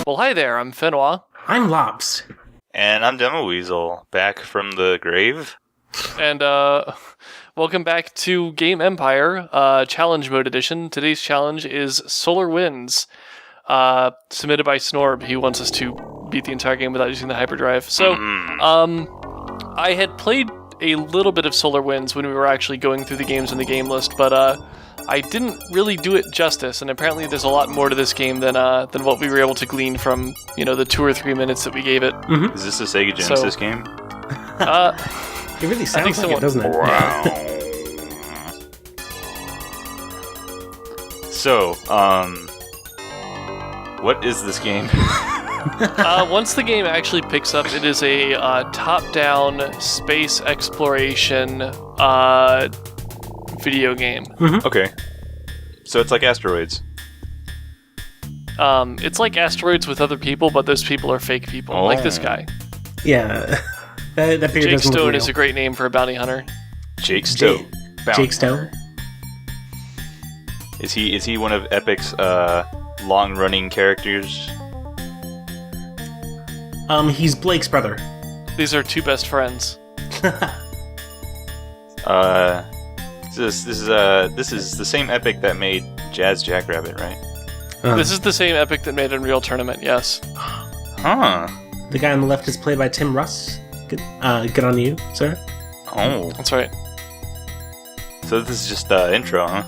Well, hi there, I'm Fenois. I'm Lobs. And I'm DemoWeasel, back from the grave. And, welcome back to Game Empire, Challenge Mode Edition. Today's challenge is Solar Winds, submitted by Snorb. He wants us to beat the entire game without using the hyperdrive. So, I had played a little bit of Solar Winds when we were actually going through the games in the game list, but, I didn't really do it justice, and apparently there's a lot more to this game than what we were able to glean from, the 2 or 3 minutes that we gave it. Is this a Sega Genesis game? It really sounds like it, doesn't it? Wow. So, what is this game? Once the game actually picks up, it is a top-down space exploration video game. Okay. So it's like Asteroids. It's like Asteroids with other people, but those people are fake people, like this guy. Yeah. that figure Jake doesn't look Stone real. is a great name for a bounty hunter. Jake Stone. Jake Stone? Is he one of Epic's long-running characters? He's Blake's brother. These are two best friends. This is the same Epic that made Jazz Jackrabbit, right? This is the same Epic that made Unreal Tournament, yes. Huh. The guy on the left is played by Tim Russ. Good on you, sir. Oh. That's right. So this is just the intro, huh?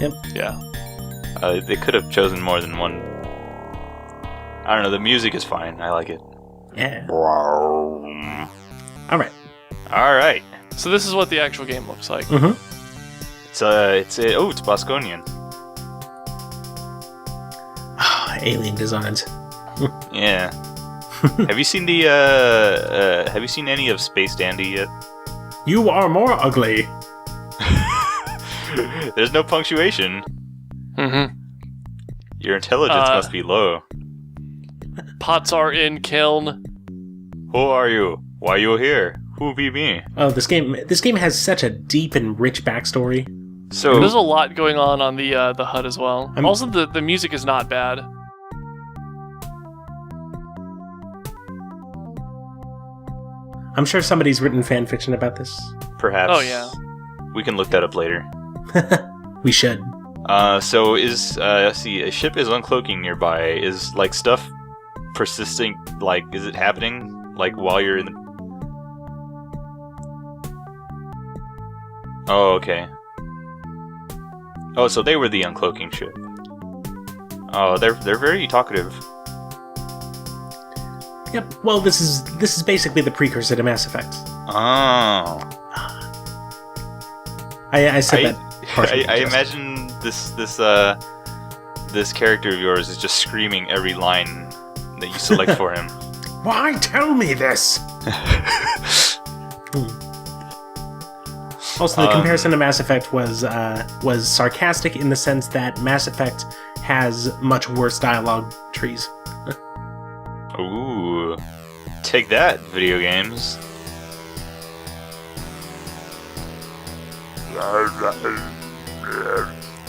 Yep. Yeah. They could have chosen more than one. I don't know, the music is fine. I like it. Yeah. Wow. Alright. So this is what the actual game looks like. It's Bosconian. Alien designs. Yeah. Have you seen Have you seen any of Space Dandy yet? You are more ugly. There's no punctuation. Your intelligence must be low. Pots are in kiln. Who are you? Why you here? Who be me? Oh, this game has such a deep and rich backstory. So there's a lot going on the HUD as well. Also, the music is not bad. I'm sure somebody's written fan fiction about this. Perhaps. Oh yeah. We can look that up later. We should. So let's see, a ship is uncloaking nearby. Is like stuff persisting? Like, is it happening? Like while you're in the... Oh, okay. Oh, so they were the uncloaking ship. Oh, they're very talkative. Yep. Well, this is basically the precursor to Mass Effect. Oh. I said that. I imagine this character of yours is just screaming every line that you select for him. Why tell me this? Also, the comparison to Mass Effect was sarcastic in the sense that Mass Effect has much worse dialogue trees. Ooh. Take that, video games.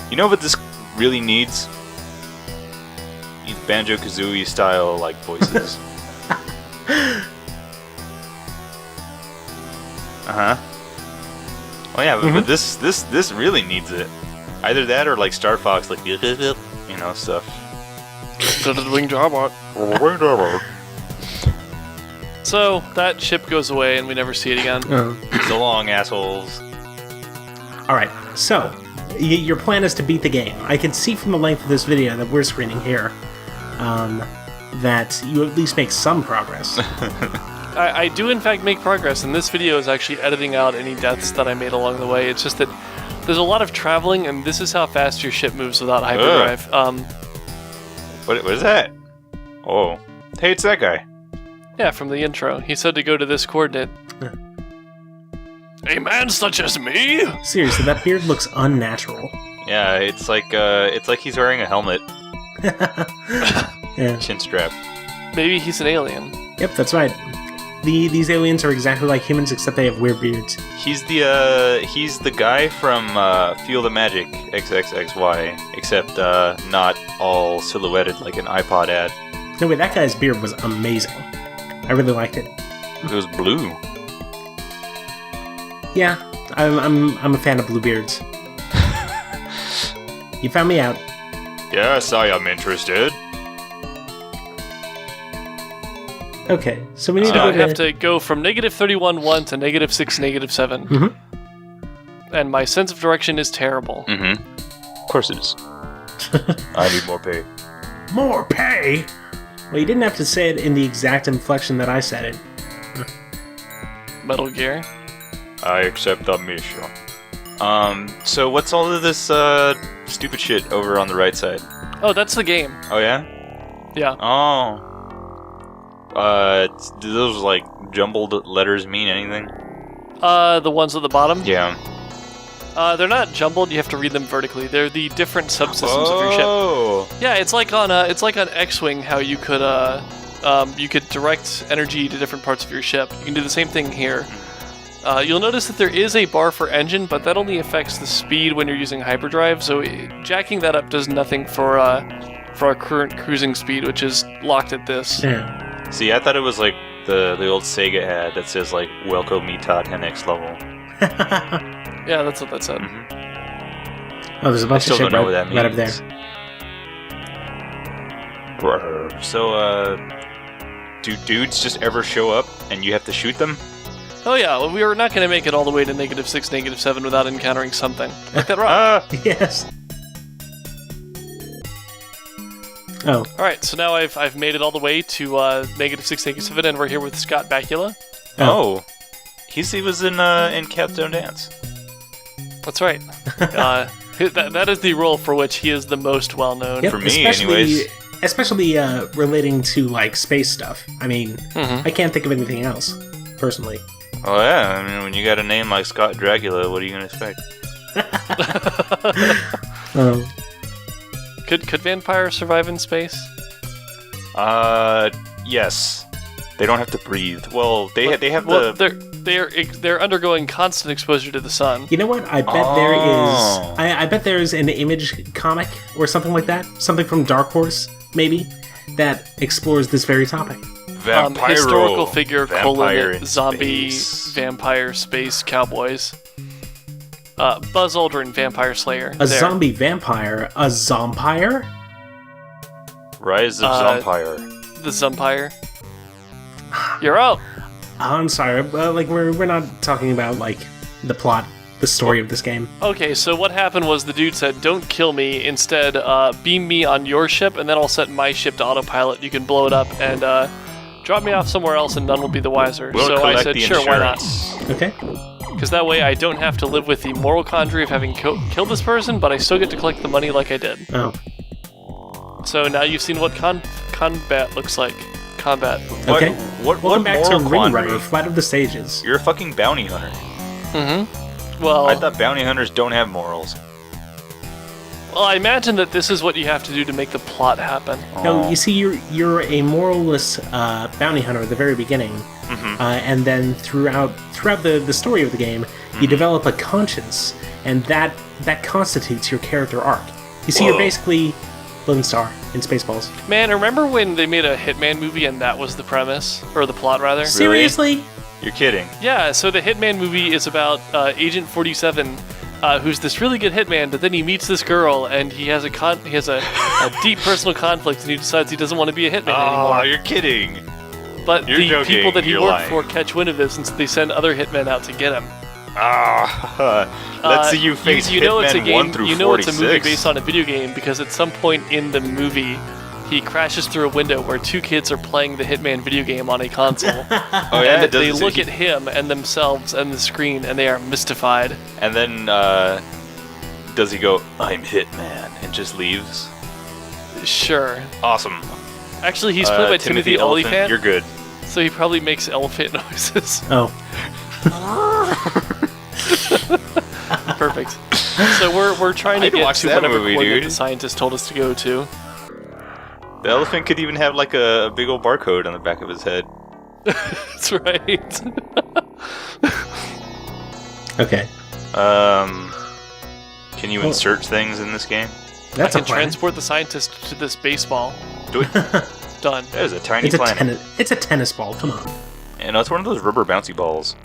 You know what this really needs? Needs Banjo-Kazooie style, like, voices. Oh yeah, but this really needs it. Either that or like Star Fox, like stuff. Wing Jawbot. So that ship goes away and we never see it again. So long, assholes. Alright, so your plan is to beat the game. I can see from the length of this video that we're screening here that you at least make some progress. I do in fact make progress, and this video is actually editing out any deaths that I made along the way. It's just that there's a lot of traveling, and this is how fast your ship moves without hyperdrive. What is that? Oh. Hey, it's that guy. Yeah, from the intro. He said to go to this coordinate. A man such as me? Seriously, that beard looks unnatural. Yeah, it's like he's wearing a helmet. Yeah. Chin strap. Maybe he's an alien. Yep, that's right. These aliens are exactly like humans, except they have weird beards. He's the guy from Feel the Magic XXXY, except not all silhouetted like an iPod ad. No, wait, that guy's beard was amazing. I really liked it. It was blue. Yeah, I'm a fan of bluebeards. You found me out. Yes, I am interested. Okay, so we need So I to have to go from negative 31.1 to negative 6, negative 7. Mhm. And my sense of direction is terrible. Mm-hmm. Of course it is. I need more pay. More pay? Well, you didn't have to say it in the exact inflection that I said it. Metal Gear. I accept the mission. So what's all of this stupid shit over on the right side? Oh, that's the game. Oh yeah? Yeah. Oh. Do those like jumbled letters mean anything? The ones at the bottom? Yeah. They're not jumbled. You have to read them vertically. They're the different subsystems of your ship. Oh. Yeah, it's like on X-wing how you could direct energy to different parts of your ship. You can do the same thing here. You'll notice that there is a bar for engine, but that only affects the speed when you're using hyperdrive. So jacking that up does nothing for our current cruising speed, which is locked at this. Yeah. See, I thought it was like the old Sega ad that says like "Welcome me to the next level." Yeah, that's what that said. Oh, there's a bunch still of shit don't know what that right up there. means. So, do dudes just ever show up and you have to shoot them? Oh yeah, well, we are not going to make it all the way to negative 6, negative 7 without encountering something. Like that rock. Yes. Oh. Alright, so now I've made it all the way to negative 6, negative 7, and we're here with Scott Bakula. Oh. He was in Capstone Dance. That's right. That is the role for which he is the most well known. Yep, For me, anyways. Especially relating to, like, space stuff. I mean, Mhm. I can't think of anything else, personally. Oh yeah, I mean, when you got a name like Scott Dracula, what are you gonna expect? Um, Could vampires survive in space? Yes. They don't have to breathe. Well, they have Well, the... they're undergoing constant exposure to the sun. you know what? I bet there is... I bet there's an Image comic or something like that. Something from Dark Horse, maybe, that explores this very topic. Vampiro. Historical figure, Vampire in zombie, space. vampire, space, cowboys. Buzz Aldrin, Vampire Slayer. A There. zombie vampire? A zompire? Rise of Vampire. The Zumpire. You're out. I'm sorry, like, we're not talking about, like, the plot, the story of this game. Okay, so what happened was the dude said, "Don't kill me. Instead, beam me on your ship, and then I'll set my ship to autopilot. You can blow it up and drop me off somewhere else, and none will be the wiser." We'll so I collect said, the "Sure, why not?" insurance. Okay. Because that way I don't have to live with the moral quandary of having killed this person, but I still get to collect the money like I did. Oh. So now you've seen what combat looks like. Combat. Okay. What Welcome back to moral Ring quandary? Runner, Flight of the Sages. You're a fucking bounty hunter. Mm-hmm. Well, I thought bounty hunters don't have morals. well, I imagine that this is what you have to do to make the plot happen. No, you see, you're a moralless bounty hunter at the very beginning, and then throughout the story of the game, you develop a conscience, and that constitutes your character arc. You see, you're basically Lone Star in Spaceballs. Man, remember when they made a Hitman movie and that was the premise? Or the plot, rather? Seriously? You're kidding. Yeah, so the Hitman movie is about Agent 47, who's this really good hitman, but then he meets this girl, and he has a deep personal conflict, and he decides he doesn't want to be a hitman Oh, anymore. you're kidding. But you're the joking, people that he you're worked lying. for catch wind of this, and so they send other hitmen out to get him. Let's see you face you know it's a Hitman game. 1 through You know 46. it's a movie based on a video game because at some point in the movie, he crashes through a window where two kids are playing the Hitman video game on a console. Oh yeah, And they does look at him and themselves and the screen, and they are mystified. And then does he go, "I'm Hitman," and just leaves? Sure. Awesome. Actually, he's played by Timothy Olyphant, You're good. so he probably makes elephant noises. Oh. Perfect. So we're trying to I'd get watch to that whatever movie, coordinate dude. the scientist told us to go to. The elephant could even have like a big old barcode on the back of his head. That's right. Okay. Can you insert things in this game? That's I a can plan. transport the scientist to this baseball. Do it. Done. That is a tiny It's planet. it's a tennis ball. Come on. And it's one of those rubber bouncy balls.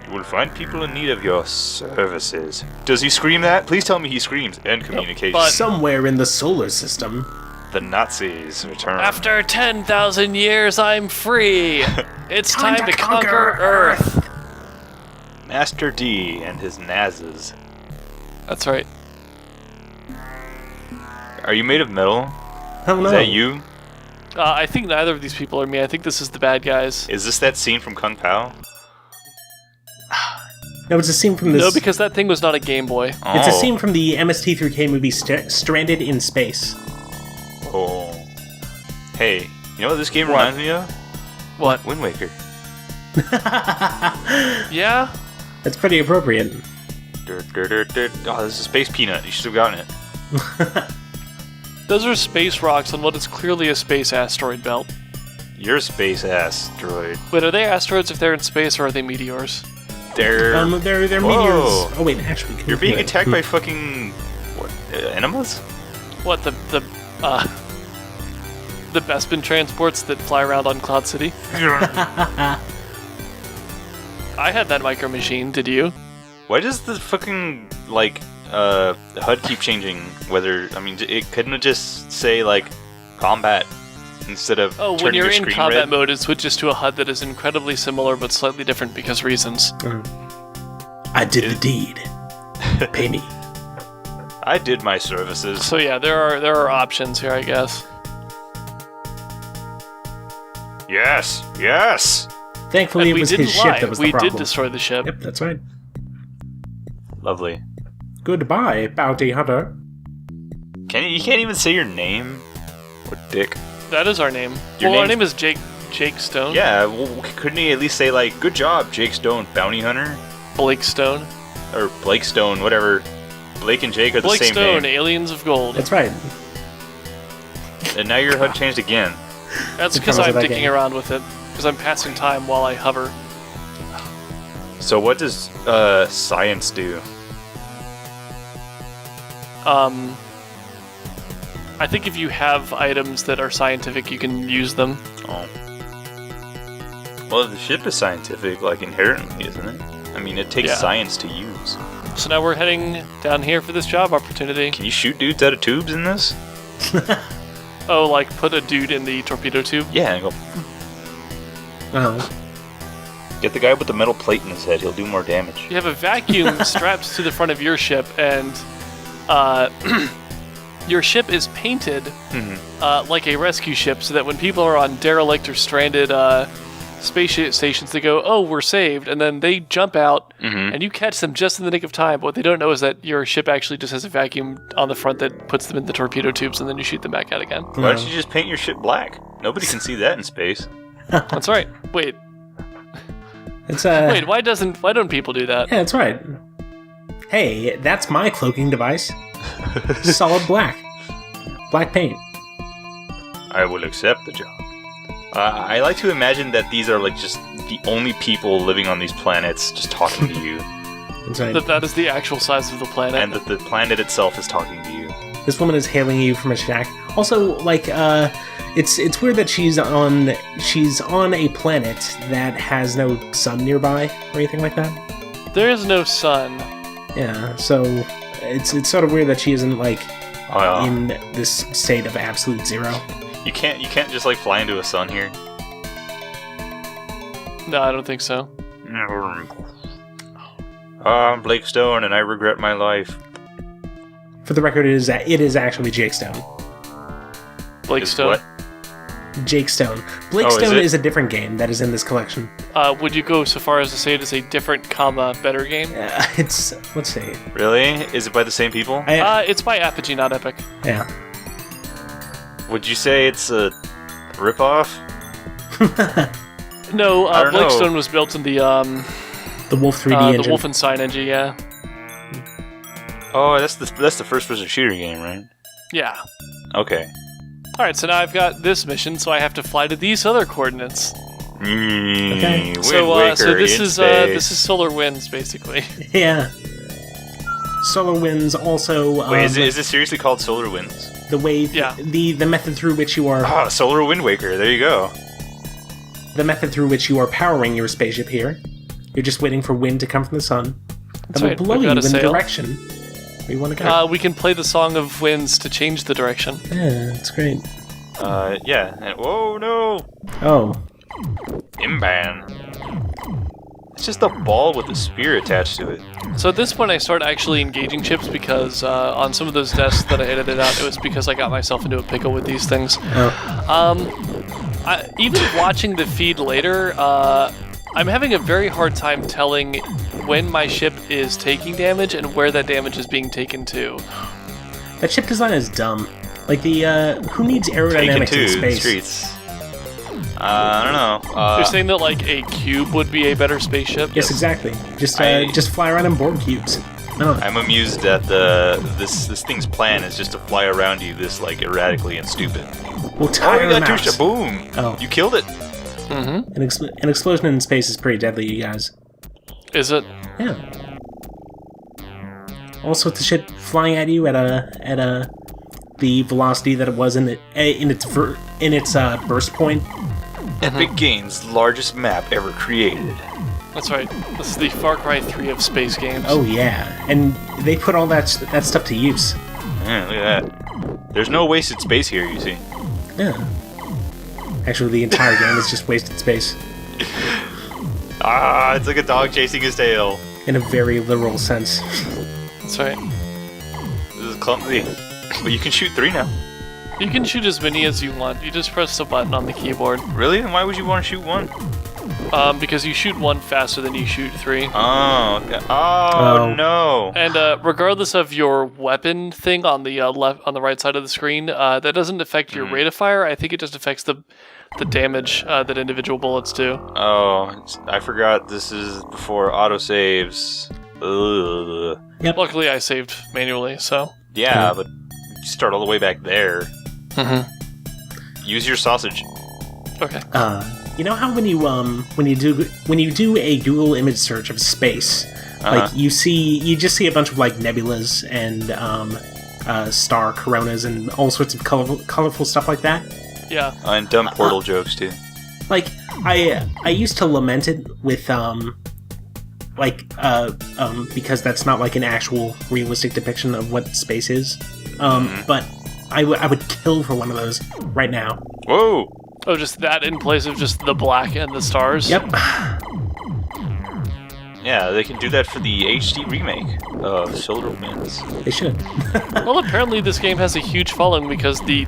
You will find people in need of your services. Does he scream that? Please tell me he screams. End communication. but- Somewhere in the solar system. The Nazis return. After 10,000 years, I'm free. It's time to conquer Earth. Master D and his Nazes. That's right. Are you made of metal? Oh no. Is that you? I think neither of these people are me. I think this is the bad guys. Is this that scene from Kung Pao? No, it's a scene from this. No, because that thing was not a Game Boy. It's Oh. a scene from the MST3K movie Stranded in Space. Oh. Hey, you know what this game What? reminds me of? What? Wind Waker. Yeah? That's pretty appropriate. Oh, this is a space peanut. You should have gotten it. Those are space rocks on what is clearly a space asteroid belt. You're a space asteroid. Wait, are they asteroids if they're in space, or are they meteors? They're They're Whoa. meteors. Oh wait, actually, You're being attacked by fucking what? Enemas? What, the Bespin transports that fly around on Cloud City? I had that micro machine, did you? Why does the fucking HUD keep changing? Whether it couldn't just say like combat instead of Oh, when turning you're your in screen combat red? mode, it switches to a HUD that is incredibly similar but slightly different because reasons. I did the deed. Pay me. I did my services. So yeah, there are options here, I guess. Yes, yes. Thankfully, And it we was didn't his lie. ship that was We the problem. did destroy the ship. Yep, that's right. Lovely. Goodbye, bounty hunter. You can't even say your name. What dick? That is our name. Your Well, our name's- name is Jake Stone. Yeah, well, couldn't he at least say like, "Good job, Jake Stone, bounty hunter," Blake Stone. or Blake Stone, whatever? Blake and Jake are the Blake same Stone, name. Aliens of Gold. That's right. And now your HUD changed again. That's The because premise I'm of that dicking game. around with it. Because I'm passing time while I hover. So what does science do? I think if you have items that are scientific, you can use them. Oh. Well, the ship is scientific, like inherently, isn't it? I mean, it takes Yeah. science to use. So now we're heading down here for this job opportunity. Can you shoot dudes out of tubes in this? Oh, like put a dude in the torpedo tube? Yeah, and go Oh. get the guy with the metal plate in his head. He'll do more damage. You have a vacuum strapped to the front of your ship, and your ship is painted like a rescue ship, so that when people are on derelict or stranded space stations, they go, "Oh, we're saved," and then they jump out, and you catch them just in the nick of time. But what they don't know is that your ship actually just has a vacuum on the front that puts them in the torpedo tubes, and then you shoot them back out again. Why don't you just paint your ship black? Nobody can see that in space. That's right. Wait, It's why don't people do that? Yeah, that's right. Hey, that's my cloaking device. Solid black. Black paint. I will accept the job. I like to imagine that these are like just the only people living on these planets just talking to you, That's right. That is the actual size of the planet. and that the planet itself is talking to you. This woman is hailing you from a shack. Also, like, it's weird that she's on a planet that has no sun nearby or anything like that. There is no sun. Yeah, so it's sort of weird that she isn't like Oh, yeah. in this state of absolute zero. You can't just like fly into a sun here. No, I don't think so. I'm Blake Stone, and I regret my life. For the record, it is actually Jake Stone. Blake Is Stone. what? Jake Stone. Blake Oh, is Stone it? is a different game that is in this collection. Would you go so far as to say it is a different, better game? It's let's see. Really? Is it by the same people? It's by Apogee, not Epic. Yeah. Would you say it's a ripoff? No, I don't Blake know. Stone was built in the The Wolf 3D the engine. Wolfenstein engine. Yeah, Oh, that's the first-person shooter game, right? yeah. Okay. All right, so now I've got this mission, so I have to fly to these other coordinates. Okay. Wind So Waker this in is space. Solar Winds, basically. Yeah. Solar Winds also. Wait, is it seriously called Solar Winds? the way, Yeah. the method through which you are, Ah, Solar Wind Waker. There you go. the method through which you are powering your spaceship here. You're just waiting for wind to come from the sun. That will right, blow we've you got in a the sail. direction where you want to go. We can play the Song of Winds to change the direction. Yeah, that's great. Yeah. And, whoa, no. Oh, Imban. It's just a ball with a spear attached to it. So at this point, I start actually engaging chips because on some of those desks that I edited out, it was because I got myself into a pickle with these things. Even watching the feed later, I'm having a very hard time telling when my ship is taking damage and where that damage is being taken to. that ship design is dumb. Like who needs Taken aerodynamics to in the space? streets. I don't know. You're saying that like a cube would be a better spaceship? Yes, exactly. Just fly around in Borg cubes. No. I'm amused that this thing's plan is just to fly around you this like erratically and stupid. We'll Oh, tire you them got out. touched. Boom! Oh. You killed it. Mm-hmm. An explosion in space is pretty deadly, you guys. Is it? Yeah. All sorts of shit flying at you at the velocity that it was in its burst point. Epic Games' largest map ever created. That's right. This is the Far Cry 3 of space games. Oh yeah, and they put all that stuff to use. Yeah, look at that. There's no wasted space here, you see. Yeah. Actually, the entire game is just wasted space Ah, it's like a dog chasing his tail. in a very literal sense. That's right. This is clumsy. But you can shoot 3 now. You can shoot as many as you want. You just press the button on the keyboard. Really? And why would you want to shoot 1? Because you shoot 1 faster than you shoot 3. Oh, okay. Oh, no. And regardless of your weapon thing on the on the right side of the screen, that doesn't affect your rate of fire. I think it just affects the damage that individual bullets do. Oh, I forgot this is before autosaves. Ugh. Yep. Luckily, I saved manually, so. Yeah, but you start all the way back there. Mm-hmm. Use your sausage. Okay. You know how when you do a Google image search of space, like you just see a bunch of like nebulas and star coronas and all sorts of colorful stuff like that. Yeah. And dumb portal jokes too. Like I used to lament it with because that's not like an actual realistic depiction of what space is. But I would kill for one of those right now. Whoa! Oh, just that in place of just the black and the stars? Yep. Yeah, they can do that for the HD remake of Solar Winds. They should. Well, apparently this game has a huge following because the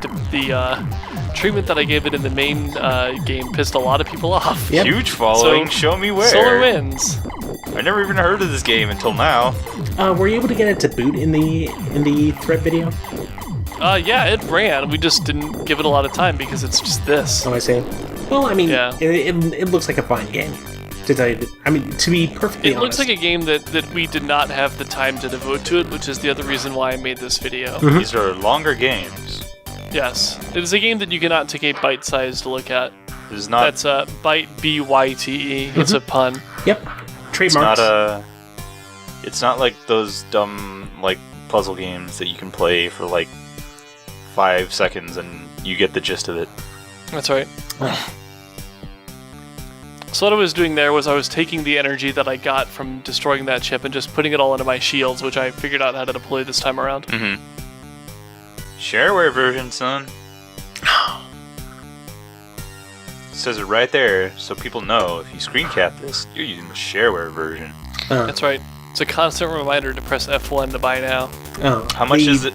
treatment that I gave it in the main game pissed a lot of people off. Yep. Huge following. So, Show me where. Solar Winds. I never even heard of this game until now. Were you able to get it to boot in the thread video? Yeah, it ran. We just didn't give it a lot of time because it's just this. Oh, I see. Well, I mean, Yeah. it looks like a fine game. To tell you, to be perfectly It honest. looks like a game that we did not have the time to devote to it, which is the other reason why I made this video. These are longer games. Yes, it is a game that you cannot take a bite-sized look at. This is not. That's bite B-Y-T-E. It's a pun. Yep. It's Trademarks. not It's not like those dumb like puzzle games that you can play for like 5 seconds and you get the gist of it. That's right. So what I was doing there was I was taking the energy that I got from destroying that ship and just putting it all into my shields, which I figured out how to deploy this time around. Mm-hmm. Shareware version, son. Says it right there, so people know if you screen cap this, you're using the shareware version. That's right. It's a constant reminder to press F1 to buy now. How much is it?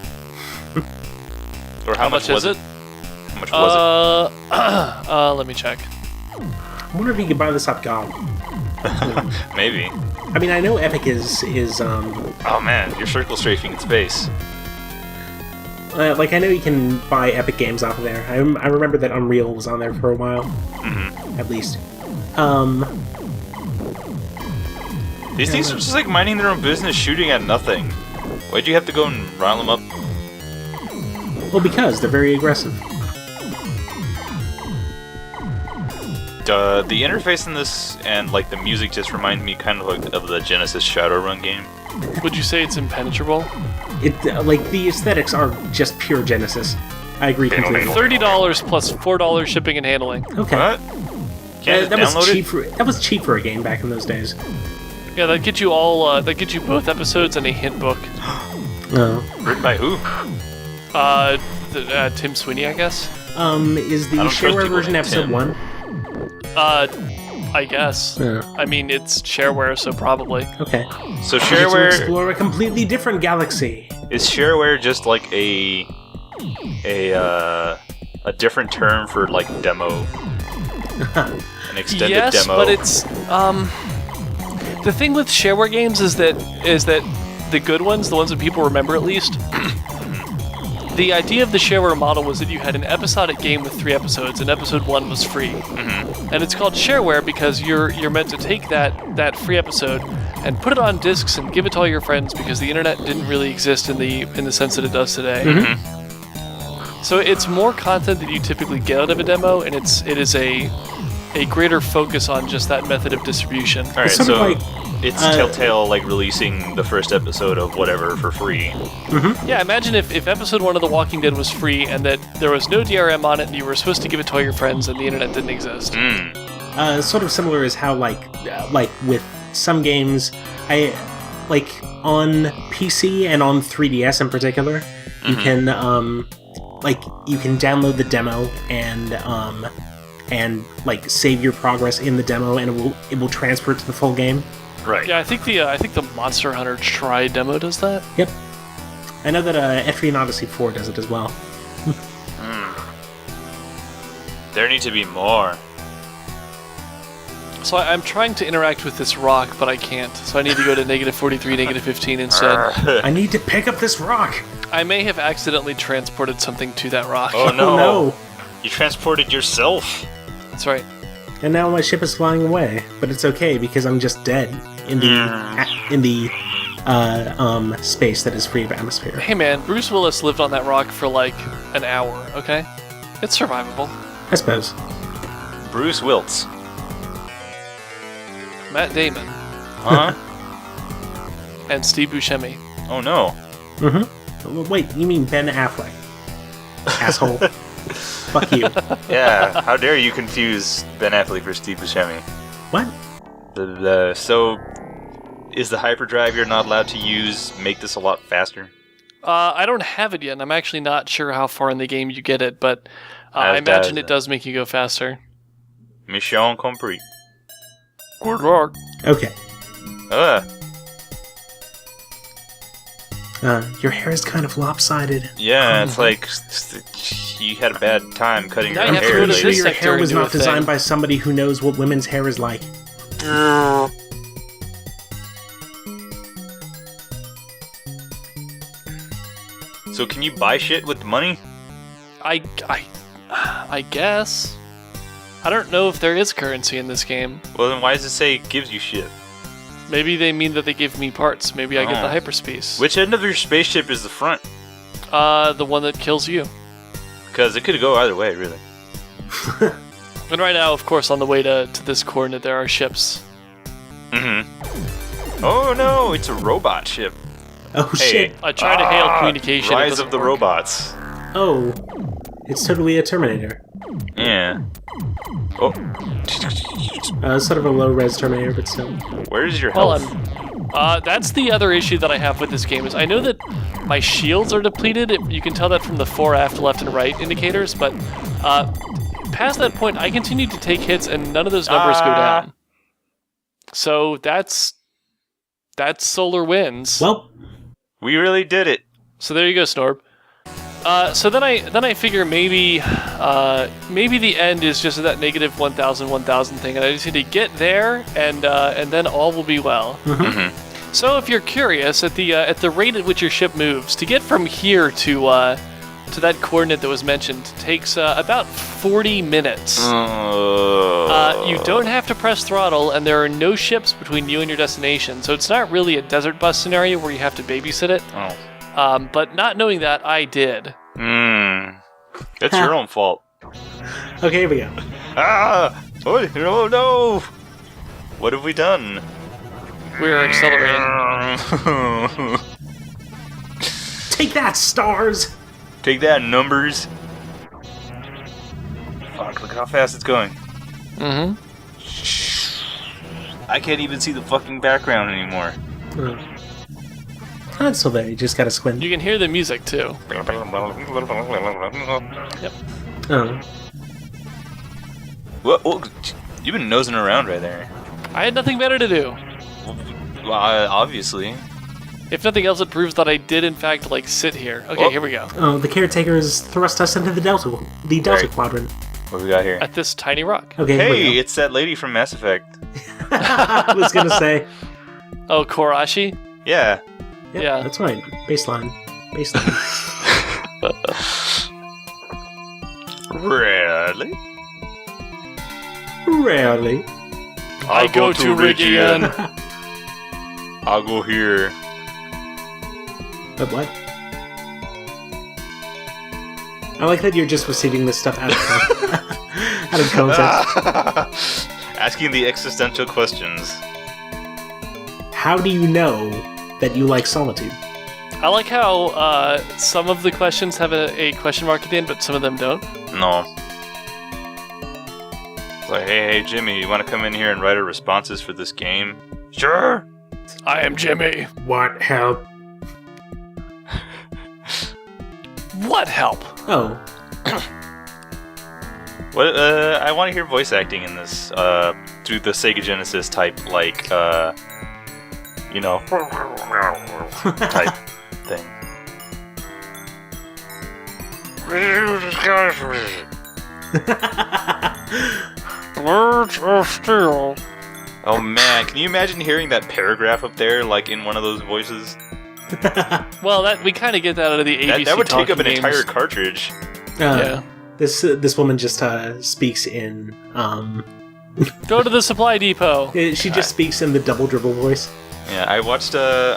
Or How much is it? How much was Let me check. I wonder if you could buy this off GOG. it? Maybe. I mean, I know Epic is Oh man, you're circle strafing in space. like I know you can buy Epic games off of there. I remember that Unreal was on there for a while, at least. These things are just like minding their own business, shooting at nothing. Why'd you have to go and rile them up? Well, because they're very aggressive. The interface in this and like the music just remind me kind of like of the Genesis Shadowrun game. Would you say it's impenetrable? like the aesthetics are just pure Genesis. I agree completely. $30 plus $4 shipping and handling. Okay. What? Can't That just was download cheap. it? That was cheap for a game back in those days. Yeah, that gets you all. That gets you both episodes and a hint book. Oh. Written by who? Tim Sweeney, I guess. Is the I don't trust shareware people version named episode Tim. 1? I guess. Yeah. I mean, it's shareware, so probably. Okay. So You get to shareware explore a completely different galaxy. is shareware just like a different term for like demo, an extended Yes, demo. but it's the thing with shareware games is that the good ones, the ones that people remember at least. The idea of the shareware model was that you had an episodic game with 3 episodes, and episode 1 was free. And it's called shareware because you're meant to take that free episode and put it on discs and give it to all your friends because the internet didn't really exist in the sense that it does today. So it's more content that you typically get out of a demo, and it is a greater focus on just that method of distribution. All right, It's sort of so like, it's Telltale like releasing the first episode of whatever for free. Yeah, imagine if episode 1 of The Walking Dead was free and that there was no DRM on it and you were supposed to give it to all your friends and the internet didn't exist. Sort of similar is how like with some games, I like on PC and on 3DS in particular, you can you can download the demo and like save your progress in the demo, and it will transfer to the full game. Right. Yeah, I think the Monster Hunter Try demo does that. Yep. I know that Etrian Odyssey 4 does it as well. There need to be more. So I'm trying to interact with this rock, but I can't. So I need to go to -43, -15 instead. I need to pick up this rock. I may have accidentally transported something to that rock. Oh no. Oh no. You transported yourself. That's right. And now my ship is flying away, but it's okay because I'm just dead in the space that is free of atmosphere. Hey man, Bruce Willis lived on that rock for like an hour, okay? It's survivable. I suppose. Bruce Wiltz. Matt Damon Huh? and Steve Buscemi. Oh no. Wait, you mean Ben Affleck? Asshole. Fuck you. Yeah, how dare you confuse Ben Affleck for Steve Buscemi? What? So, is the hyperdrive you're not allowed to use make this a lot faster? I don't have it yet, and I'm actually not sure how far in the game you get it, but I imagine it does make you go faster. Mission complete. Good luck. Okay. Uh, Your hair is kind of lopsided. yeah, it's like you had a bad time cutting Now your you have to hair. go to lady. this Your sector hair was and do not a designed thing. by somebody who knows what women's hair is like. So can you buy shit with the money? I guess. I don't know if there is currency in this game. Well, then why does it say it gives you shit? Maybe they mean that they give me parts. Maybe I get the Oh. hyperspace. Which end of your spaceship is the front? The one that kills you. Because it could go either way, really. And right now, of course, on the way to this coordinate, there are ships. Oh no, it's a robot ship. Oh Hey. shit. I try to hail communication. it Rise doesn't of the work. robots. Oh. It's totally a Terminator. Yeah. Oh, Sort of a low-res Terminator, but still. where's your Hold health? on. That's the other issue that I have with this game is I know that my shields are depleted. You can tell that from the fore, aft, left, and right indicators, but past that point, I continue to take hits and none of those numbers go down. So that's Solar Winds. Well, We really did it. So there you go, Snorb. So then I figure maybe the end is just that negative 1,000 thing, and I just need to get there, and then all will be well. So if you're curious, at the rate at which your ship moves, to get from here to that coordinate that was mentioned takes about 40 minutes. You don't have to press throttle, and there are no ships between you and your destination, so it's not really a desert bus scenario where you have to babysit it. Oh. But not knowing that, I did. That's your own fault. okay, here we go. Ah! Oh no! What have we done? We're accelerating. Take that, stars! Take that, numbers. Fuck, look how fast it's going. Mm-hmm. I can't even see the fucking background anymore. That's still there, you just gotta squint. You can hear the music, too. Yep. Oh. Well, you've been nosing around right there. I had nothing better to do. Well, obviously. If nothing else, it proves that I did, in fact, like, sit here. Okay, here we go. Oh, the caretaker has thrust us into the Delta Right. Quadrant. What do we got here? At this tiny rock. Okay, here we Hey, go. it's that lady from Mass Effect. I was gonna say. Oh, Korashi? Yeah. Yep, Yeah. that's right. Baseline. Really? Rarely. I go to Rigian. I'll go here. But what? I like that you're just receiving this stuff out of context. Asking the existential questions. How do you know that you like solitude? I like how some of the questions have a question mark at the end, but some of them don't. No. It's like, hey, Jimmy, you want to come in here and write our responses for this game? Sure. I am Jimmy. What help? What help? Oh. What? I want to hear voice acting in this. Through the Sega Genesis type, like, you know, type thing. Words of steel. Oh man, can you imagine hearing that paragraph up there, like in one of those voices? Well, that we kind of get that out of the ABC. That would take up an talking entire games. cartridge. Yeah. This woman just speaks in Go to the supply depot. she just speaks in the double dribble voice. Yeah, I watched a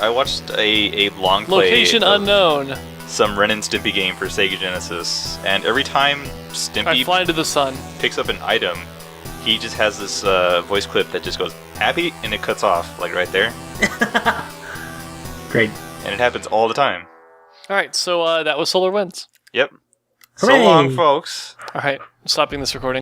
long play Location of unknown. some Ren and Stimpy game for Sega Genesis, and every time I Stimpy fly into the sun. picks up an item, he just has this voice clip that just goes happy and it cuts off like right there, Great. and it happens all the time. All right, so that was Solar Winds. Yep. Hooray! So long, folks. All right, stopping this recording.